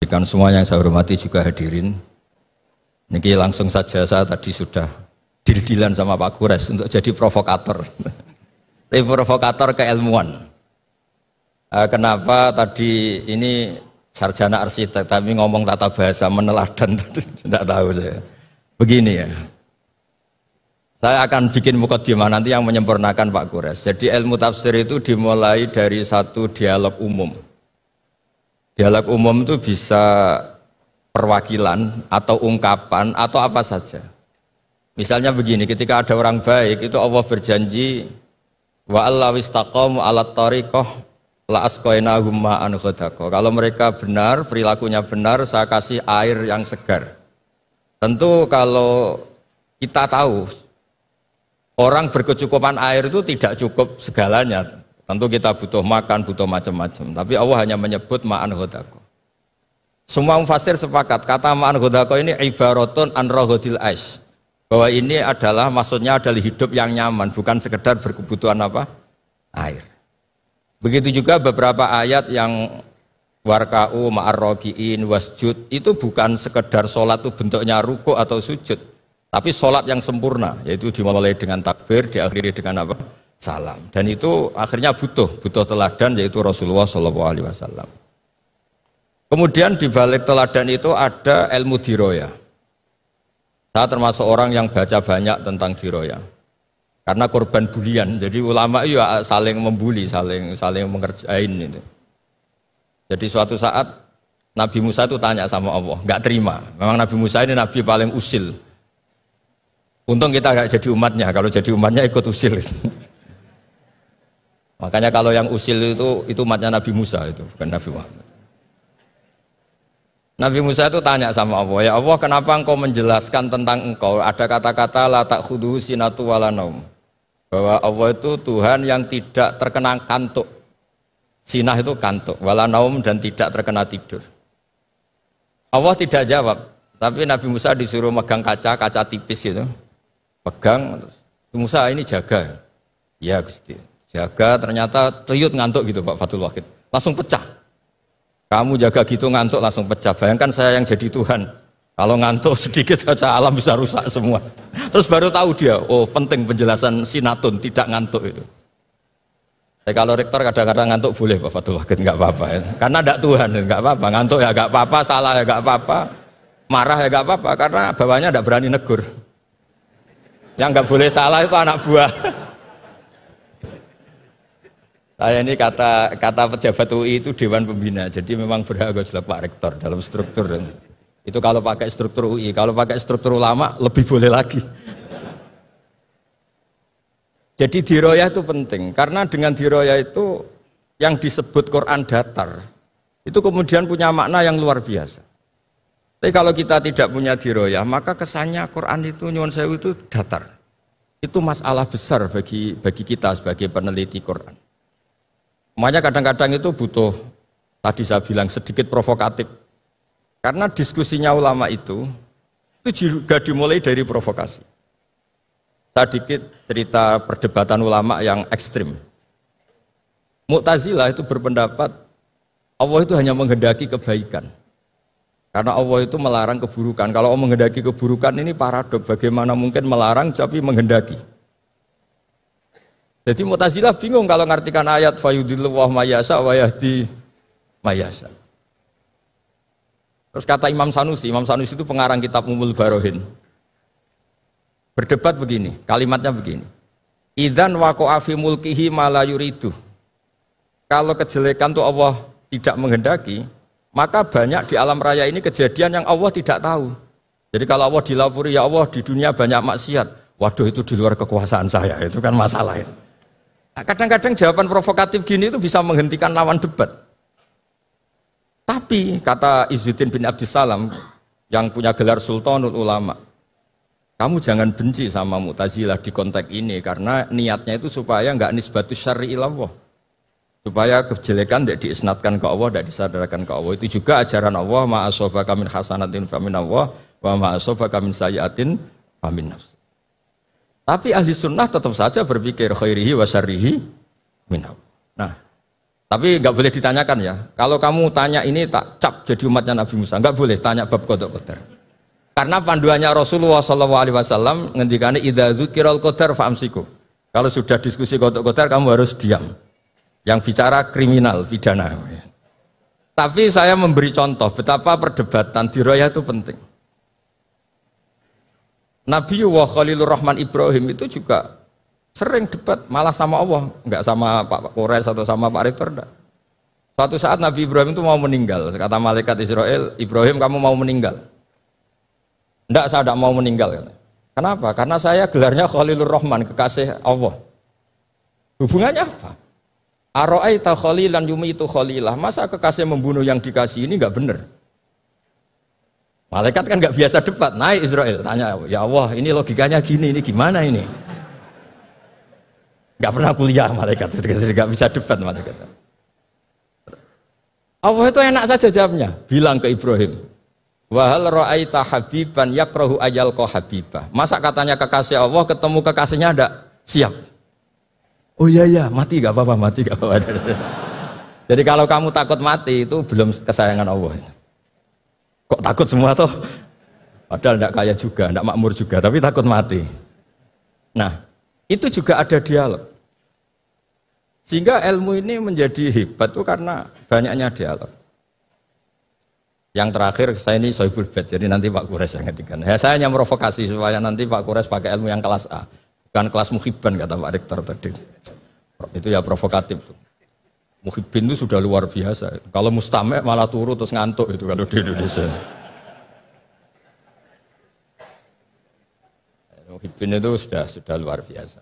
sampaikan, semua yang saya hormati juga hadirin. Niki langsung saja, saya tadi sudah deal-dealan sama Pak Kures untuk jadi provokator. Tapi provokator keilmuan. Kenapa tadi ini sarjana arsitek tapi ngomong tata bahasa meneladan, tidak tahu saya. Begini ya. Saya akan bikin mukadimah nanti yang menyempurnakan Pak Kures. Jadi ilmu tafsir itu dimulai dari satu dialog umum. Dialog umum itu bisa perwakilan atau ungkapan atau apa saja. Misalnya begini, ketika ada orang baik itu Allah berjanji wa allawistaqamu alat tariqah la asqainahum ma'an ghadaqah. Kalau mereka benar, perilakunya benar, saya kasih air yang segar. Tentu kalau kita tahu orang berkecukupan air itu tidak cukup segalanya. Tentu kita butuh makan, butuh macam-macam. Tapi Allah hanya menyebut ma'an ghadaqah. Semua mufassir sepakat, kata ma'an ghadaqah ini ibaratun an raghadil ais. Bahwa ini adalah, maksudnya adalah hidup yang nyaman, bukan sekedar berkebutuhan apa? Air. Begitu juga beberapa ayat yang warka'u ma'arrogi'in wasjud, itu bukan sekedar sholat itu bentuknya ruku atau sujud, tapi sholat yang sempurna, yaitu dimulai dengan takbir, diakhiri dengan apa? Salam. Dan itu akhirnya butuh teladan, yaitu Rasulullah SAW. Kemudian di balik teladan itu ada ilmu diroya. Saya termasuk orang yang baca banyak tentang diroya. Karena korban bulian, jadi ulama itu saling membuli, saling mengerjain itu. Jadi suatu saat Nabi Musa itu tanya sama Allah, nggak terima. Memang Nabi Musa ini Nabi paling usil. Untung kita nggak jadi umatnya, kalau jadi umatnya ikut usil. Makanya kalau yang usil itu umatnya Nabi Musa, itu bukan Nabi Muhammad. Nabi Musa itu tanya sama Allah, ya Allah, kenapa engkau menjelaskan tentang engkau ada kata-kata la ta'khudhuhu sinatu wala naum, bahwa Allah itu Tuhan yang tidak terkena kantuk. Sinah itu kantuk, wala naum, dan tidak terkena tidur. Allah tidak jawab, tapi Nabi Musa disuruh megang kaca tipis itu, pegang, Musa ini jaga. Ya Gusti, jaga, ternyata triut ngantuk gitu Pak Fathul Wahid, langsung pecah. Kamu jaga gitu ngantuk langsung pecah. Bayangkan saya yang jadi Tuhan, kalau ngantuk sedikit saja alam bisa rusak semua. Terus baru tahu dia, oh penting penjelasan sinatun, tidak ngantuk itu. Kalau rektor kadang-kadang ngantuk boleh Pak Fathul Wahid, nggak apa-apa ya. Karena tidak Tuhan, nggak apa-apa. Ngantuk ya nggak apa-apa, salah ya nggak apa-apa, marah ya nggak apa-apa, karena bawahnya tidak berani negur. Yang nggak boleh salah itu anak buah. Saya ini kata pejabat UI itu Dewan Pembina, jadi memang berhak jelas Pak Rektor dalam struktur. Itu kalau pakai struktur UI, kalau pakai struktur ulama lebih boleh lagi. Jadi diroya itu penting, karena dengan diroya itu yang disebut Quran datar, itu kemudian punya makna yang luar biasa. Tapi kalau kita tidak punya diroya, maka kesannya Quran itu nyuwun sewu itu datar. Itu masalah besar bagi kita sebagai peneliti Quran. Makanya kadang-kadang itu butuh, tadi saya bilang sedikit provokatif. Karena diskusinya ulama itu juga dimulai dari provokasi. Saya sedikit cerita perdebatan ulama yang ekstrim. Mu'tazilah itu berpendapat Allah itu hanya menghendaki kebaikan. Karena Allah itu melarang keburukan. Kalau Allah menghendaki keburukan ini paradok. Bagaimana mungkin melarang tapi menghendaki? Jadi Mu'tazilah bingung kalau ngartikan ayat fayudillu wa mayasa wa yahdi mayasa. Terus kata Imam Sanusi itu pengarang kitab Ummul Barohin. Berdebat begini, kalimatnya begini. Idzan waqa'a fi mulkihi ma la yuridu. Kalau kejelekan itu Allah tidak menghendaki, maka banyak di alam raya ini kejadian yang Allah tidak tahu. Jadi kalau Allah dilapuri, ya Allah di dunia banyak maksiat. Waduh itu di luar kekuasaan saya, itu kan masalah ya. Kadang-kadang jawaban provokatif gini itu bisa menghentikan lawan debat. Tapi kata Izzuddin bin Abdissalam yang punya gelar Sultanul Ulama, kamu jangan benci sama Mu'tazilah di konteks ini, karena niatnya itu supaya enggak nisbatus syar'i ilallah, supaya kejelekan tidak diisnadkan ke Allah, tidak disadarkan ke Allah. Itu juga ajaran Allah, ma'asobaka min hasanatin famin Allah wa ma'asobaka min sayyatin famin nafs. Tapi ahli sunnah tetap saja berpikir khairihi wa syarrihi minallah. Nah, Tapi nggak boleh ditanyakan ya. Kalau kamu tanya ini tak cap jadi umatnya Nabi Musa, nggak boleh tanya bab qada qadar. Karena panduannya Rasulullah SAW ngendikane idza dzukiral qadar fa'amsiku. Kalau sudah diskusi qada qadar kamu harus diam. Yang bicara kriminal, pidana. Tapi saya memberi contoh betapa perdebatan di Roya itu penting. Nabi wa Khalilur Rahman Ibrahim itu juga sering debat malah sama Allah, enggak sama Pak Kores atau sama Pak Rektor enggak. Suatu saat Nabi Ibrahim itu mau meninggal, kata malaikat Israel, Ibrahim kamu mau meninggal? Enggak, saya enggak mau meninggal. Kenapa? Karena saya gelarnya Khalilur Rahman, kekasih Allah. Hubungannya apa? Aro'aita khalilan yumitu khalilah, masa kekasih membunuh yang dikasih ini enggak benar? Malaikat kan enggak biasa debat, naik Israel, tanya, ya Allah ini logikanya gini, ini gimana ini? Gak pernah kuliah malaikat, gak bisa debat malaikat. Allah itu enak saja jawabnya, bilang ke Ibrahim, wahal ra'aita habiban yakrahu ayal ko habibah. Masa katanya kekasih Allah ketemu kekasihnya ndak siap? Oh iya ya, mati gak apa-apa, mati gak apa-apa. Jadi kalau kamu takut mati itu belum kesayangan Allah. Kok takut semua toh? Padahal ndak kaya juga, ndak makmur juga, tapi takut mati. Nah, itu juga ada dialog. Sehingga ilmu ini menjadi hebat itu karena banyaknya dialog. Yang terakhir, saya ini Sohibul Bed, jadi nanti Pak Kures yang ngertikan. Ya, saya hanya merovokasi supaya nanti Pak Kures pakai ilmu yang kelas A, bukan kelas muhibban kata Pak Rektor tadi. Itu ya provokatif. Muhibbin itu sudah luar biasa. Kalau mustame malah turu terus ngantuk itu kalau di Indonesia. Muhibbin itu sudah luar biasa.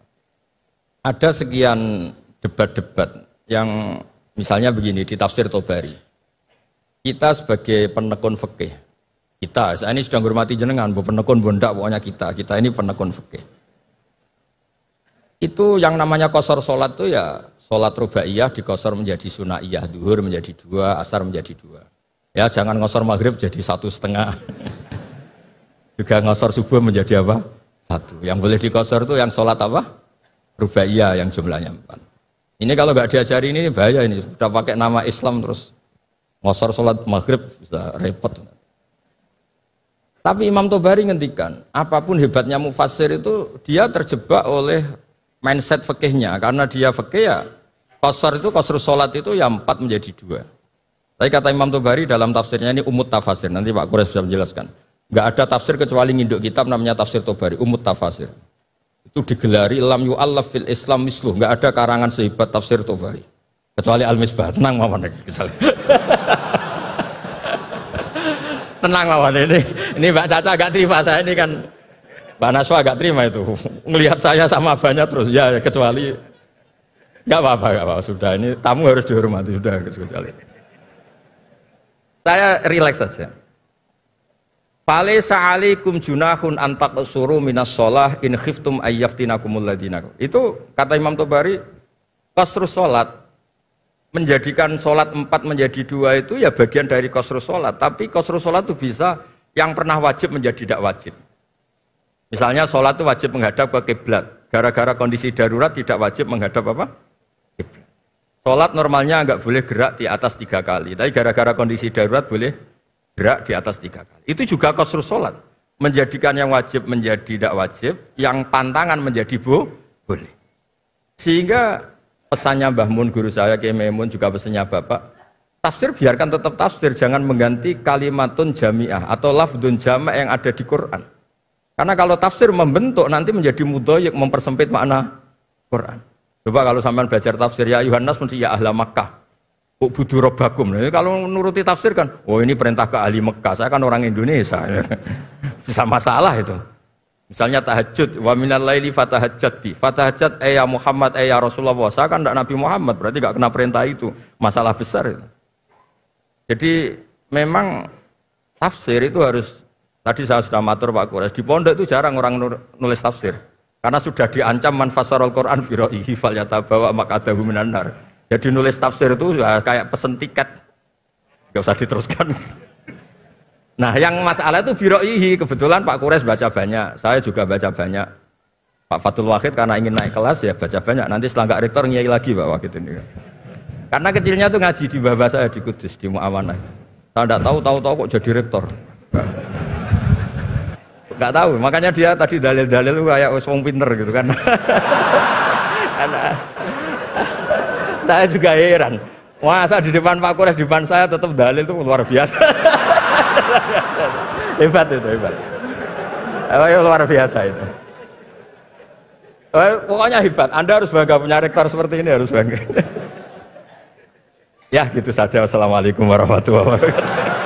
Ada sekian debat-debat yang misalnya begini di tafsir Tobari. Kita sebagai penekun fikih, saya ini sudah menghormati jenengan, penekun bondak pokoknya kita ini penekun fikih. Itu yang namanya qasar sholat itu ya sholat rubaiyah dikosor menjadi sunaiyah, duhur menjadi 2, asar menjadi 2. Ya jangan ngosor maghrib jadi 1,5. Juga ngosor subuh menjadi apa? 1. Yang boleh dikosor itu yang sholat apa? Rubaiyah yang jumlahnya 4. Ini kalau nggak diajari ini bahaya ini. Sudah pakai nama Islam terus ngosor sholat maghrib bisa repot. Tapi Imam Tobari ngendikan, apapun hebatnya mufassir itu dia terjebak oleh mindset fikihnya. Karena dia fikih ya qasar itu qasrus sholat itu ya 4 menjadi 2. Tapi kata Imam Tobari dalam tafsirnya ini umut tafasir. Nanti Pak Kures bisa menjelaskan. Nggak ada tafsir kecuali nginduk kitab namanya tafsir Tobari, umut tafasir. Itu digelari lam yu'allaf fil Islam misluh, nggak ada karangan sehebat tafsir Tobari kecuali Al-Misbah. Tenang mawon tenang mawon ini Mbak Caca agak terima, saya ini kan Mbak Naswa agak terima itu ngelihat saya sama abahnya terus ya kecuali nggak apa-apa sudah ini tamu harus dihormati sudah kecuali saya rileks saja. Falaisa alaikum junahun an taqsuru minas shalah in khiftum ayyaftinakumul ladina. Itu kata Imam Tobari, qasrus salat menjadikan salat 4 menjadi 2 itu ya bagian dari qasrus salat, tapi qasrus salat itu bisa yang pernah wajib menjadi tidak wajib. Misalnya salat itu wajib menghadap ke kiblat, gara-gara kondisi darurat tidak wajib menghadap apa? Kiblat. Salat normalnya enggak boleh gerak di atas 3 kali, tapi gara-gara kondisi darurat boleh gerak di atas 3 kali. Itu juga qasrus sholat, menjadikan yang wajib menjadi tidak wajib, yang pantangan menjadi boleh. Sehingga pesannya Mbah Mun guru saya Kiai Maimun juga pesannya Bapak, tafsir biarkan tetap tafsir, jangan mengganti kalimatun jami'ah atau lafdun jama' yang ada di Quran. Karena kalau tafsir membentuk nanti menjadi mudhoyik, mempersempit makna Quran. Coba kalau sampean belajar tafsir ya Yohanes mesti ya ahla Makkah. Budu robbakum. Kalau nuruti tafsir kan, oh ini perintah ke ahli Mekah, saya kan orang Indonesia. Bisa masalah itu. Misalnya tahajud, wa minal laili fatahajjat bi. Fatahajjat ya Muhammad ya Rasulullah. Saya kan tidak Nabi Muhammad, berarti tidak kena perintah itu. Masalah besar itu. Jadi memang tafsir itu harus, tadi saya sudah matur Pak Kures, di pondok itu jarang orang nulis tafsir. Karena sudah diancam man fasarul Quran bi ra'yihi falyatabawa maq'adahu minan nar. Jadi nulis tafsir itu ya kayak pesen tiket, nggak usah diteruskan. Nah yang masalah itu biroihi, kebetulan Pak Kures baca banyak, saya juga baca banyak. Pak Fatul Wahid karena ingin naik kelas ya baca banyak, nanti setelah nggak rektor ngiyai lagi Pak Wahid ini. Karena kecilnya tuh ngaji di bawah saya di Kudus di Muawanah. Saya tidak tahu kok jadi rektor. Nggak tahu, makanya dia tadi dalil-dalil kayak wong pinter gitu kan. Karena saya juga heran. Masa di depan Pak Kures, di depan saya tetap dalil itu luar biasa. Hebat itu, hebat. Luar biasa itu. Pokoknya hebat. Anda harus bangga punya rektor seperti ini, harus bangga. Ya gitu saja. Wassalamualaikum warahmatullahi wabarakatuh.